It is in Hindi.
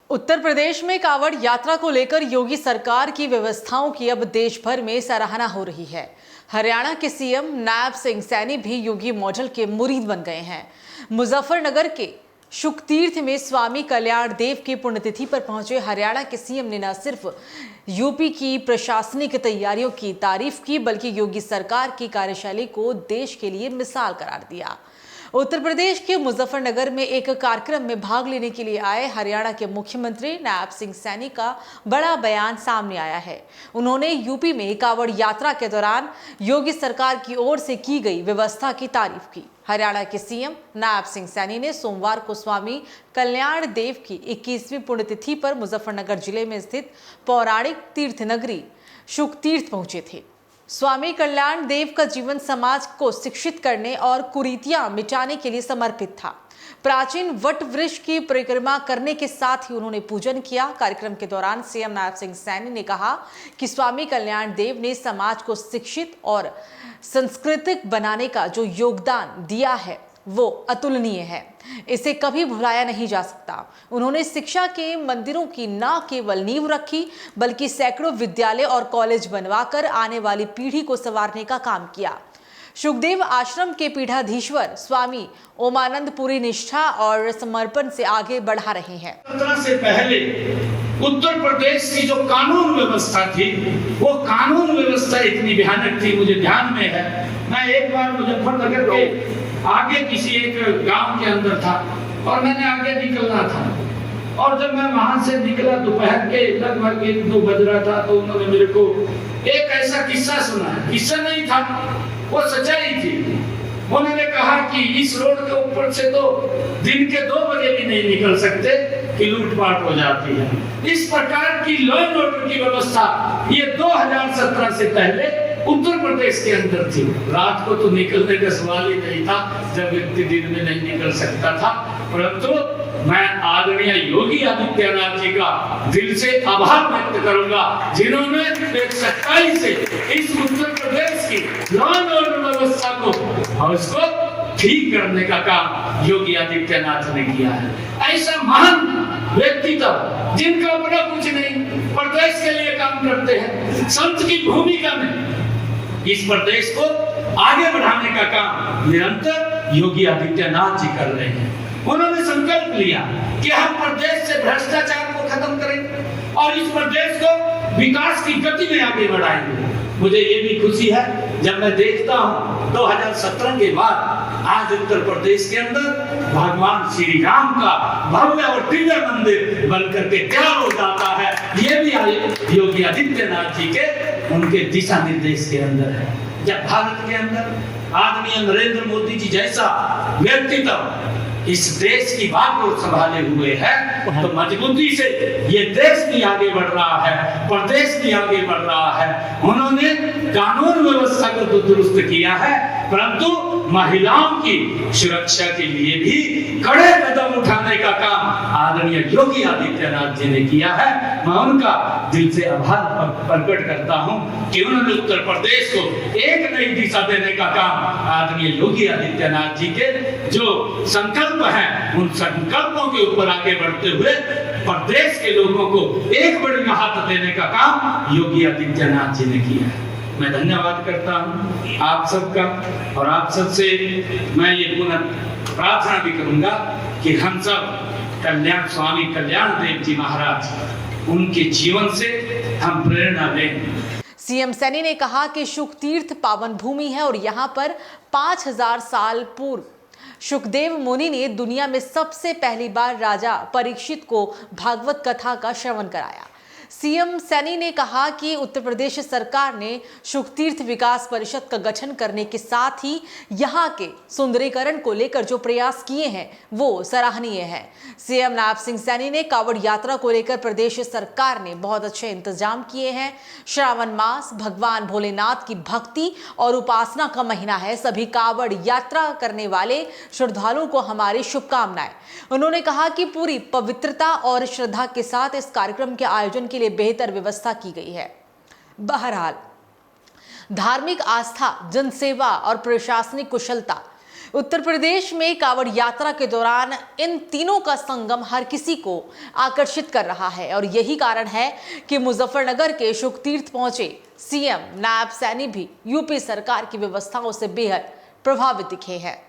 उत्तर प्रदेश में कांवड़ यात्रा को लेकर योगी सरकार की व्यवस्थाओं की अब देश भर में सराहना हो रही है। हरियाणा के सीएम नायब सिंह सैनी भी योगी मॉडल के मुरीद बन गए हैं। मुजफ्फरनगर के शुकतीर्थ में स्वामी कल्याण देव की पुण्यतिथि पर पहुंचे हरियाणा के सीएम ने न सिर्फ यूपी की प्रशासनिक तैयारियों की तारीफ की, बल्कि योगी सरकार की कार्यशैली को देश के लिए मिसाल करार दिया। उत्तर प्रदेश के मुजफ्फरनगर में एक कार्यक्रम में भाग लेने के लिए आए हरियाणा के मुख्यमंत्री नायब सिंह सैनी का बड़ा बयान सामने आया है। उन्होंने यूपी में कांवड़ यात्रा के दौरान योगी सरकार की ओर से की गई व्यवस्था की तारीफ की। हरियाणा के सीएम नायब सिंह सैनी ने सोमवार को स्वामी कल्याण देव की 21वीं पुण्यतिथि पर मुजफ्फरनगर जिले में स्थित पौराणिक तीर्थ नगरी शुकतीर्थ पहुंचे थे। स्वामी कल्याण देव का जीवन समाज को शिक्षित करने और कुरीतियां मिटाने के लिए समर्पित था। प्राचीन वट वृक्ष की परिक्रमा करने के साथ ही उन्होंने पूजन किया। कार्यक्रम के दौरान सीएम नायब सिंह सैनी ने कहा कि स्वामी कल्याण देव ने समाज को शिक्षित और सांस्कृतिक बनाने का जो योगदान दिया है वो अतुलनीय है, इसे कभी भुलाया नहीं जा सकता। उन्होंने शिक्षा के मंदिरों की न केवल नींव रखी, बल्कि सैकड़ों विद्यालय और कॉलेज बनवाकर आने वाली पीढ़ी को संवारने का काम किया। शुकदेव आश्रम के पीठाधीश्वर स्वामी ओमानंद पूरी निष्ठा और समर्पण से आगे बढ़ा रहे हैं। 17 से पहले उत्तर प्रदेश की जो कानून व्यवस्था थी, वो कानून व्यवस्था इतनी भयानक थी, मुझे ध्यान में है। मैं एक बार मुजफ्फरनगर के आगे किसी एक गांव के अंदर था और मैंने आगे निकलना था, और जब मैं वहां से निकला दोपहर के लगभग 1-2 बज रहा था, तो उन्होंने मेरे को एक ऐसा किस्सा सुनाया। किस्सा नहीं था, वो सच्चाई थी। उन्होंने कहा कि इस रोड के ऊपर से तो दिन के 2 बजे भी नहीं निकल सकते कि लूटपाट हो जाती है। इस प्रकार की लॉ एंड ऑर्डर की व्यवस्था ये 2017 से पहले उत्तर प्रदेश के अंदर थी। रात को तो निकलने का सवाल ही नहीं था, जब व्यक्ति दिन में नहीं निकल सकता था। परंतु मैं आदरणीय योगी आदित्यनाथ जी का दिल से आभार व्यक्त करूंगा, जिन्होंने एक सच्चाई से इस उत्तर प्रदेश की लॉ एंड ऑर्डर व्यवस्था को और उसको ठीक करने का काम योगी आदित्यनाथ ने किया है। ऐसा महान व्यक्तित्व जिनका अपना कुछ नहीं, प्रदेश के लिए काम करते हैं, संत की भूमिका में इस प्रदेश को आगे बढ़ाने का काम निरंतर योगी आदित्यनाथ जी कर रहे हैं। उन्होंने संकल्प लिया कि हम प्रदेश से भ्रष्टाचार को खत्म करेंगे और इस प्रदेश को विकास की गति में आगे बढ़ाएंगे। मुझे ये भी खुशी है जब मैं देखता हूँ 2017 के बाद आज उत्तर प्रदेश के अंदर भगवान श्री राम का भव्य और दिव्य मंदिर बनकर के तैयार हो जाता है। ये भी योगी आदित्यनाथ जी के उनके दिशा निर्देश के अंदर है। जब भारत के अंदर आदरणीय नरेंद्र मोदी जी जैसा व्यक्तित्व इस देश की बात को संभाले हुए है, तो मजबूती से ये देश भी आगे बढ़ रहा है, प्रदेश भी आगे बढ़ रहा है। उन्होंने कानून व्यवस्था को तो दुरुस्त किया है, परंतु महिलाओं की सुरक्षा के लिए भी कड़े कदम उठाने का काम आदरणीय योगी आदित्यनाथ जी ने किया है। मैं उनका दिल से आभार प्रकट करता हूं कि उन्होंने उत्तर प्रदेश को एक नई दिशा देने का काम आदरणीय योगी आदित्यनाथ जी के जो संकल्प हैं, उन संकल्पों के ऊपर आगे बढ़ते हुए प्रदेश के लोगों को एक बड़ी राहत देने का काम योगी आदित्यनाथ जी ने किया है। मैं धन्यवाद करता हूं आप सबका, और आप सबसे मैं ये पुनः प्रार्थना भी करूंगा कि हम सब कल्याण स्वामी कल्याण देव जी महाराज उनके जीवन से हम प्रेरणा लें। सीएम सैनी ने कहा कि शुकतीर्थ पावन भूमि है और यहाँ पर 5000 साल पूर्व शुकदेव मुनि ने दुनिया में सबसे पहली बार राजा परीक्षित को भागवत कथा का श्रवण कराया। सीएम सैनी ने कहा कि उत्तर प्रदेश सरकार ने शुकतीर्थ विकास परिषद का गठन करने के साथ ही यहाँ के सुंदरीकरण को लेकर जो प्रयास किए हैं वो सराहनीय है। सीएम नायब सिंह सैनी ने कांवड़ यात्रा को लेकर प्रदेश सरकार ने बहुत अच्छे इंतजाम किए हैं। श्रावण मास भगवान भोलेनाथ की भक्ति और उपासना का महीना है। सभी कांवड़ यात्रा करने वाले श्रद्धालुओं को हमारी शुभकामनाएं। उन्होंने कहा कि पूरी पवित्रता और श्रद्धा के साथ इस कार्यक्रम के आयोजन के लिए बेहतर व्यवस्था की गई है। बहरहाल धार्मिक आस्था, जनसेवा और प्रशासनिक कुशलता उत्तर प्रदेश में कांवड़ यात्रा के दौरान इन तीनों का संगम हर किसी को आकर्षित कर रहा है और यही कारण है कि मुजफ्फरनगर के शुक तीर्थ पहुंचे सीएम नायब सैनी भी यूपी सरकार की व्यवस्थाओं से बेहद प्रभावित दिखे हैं।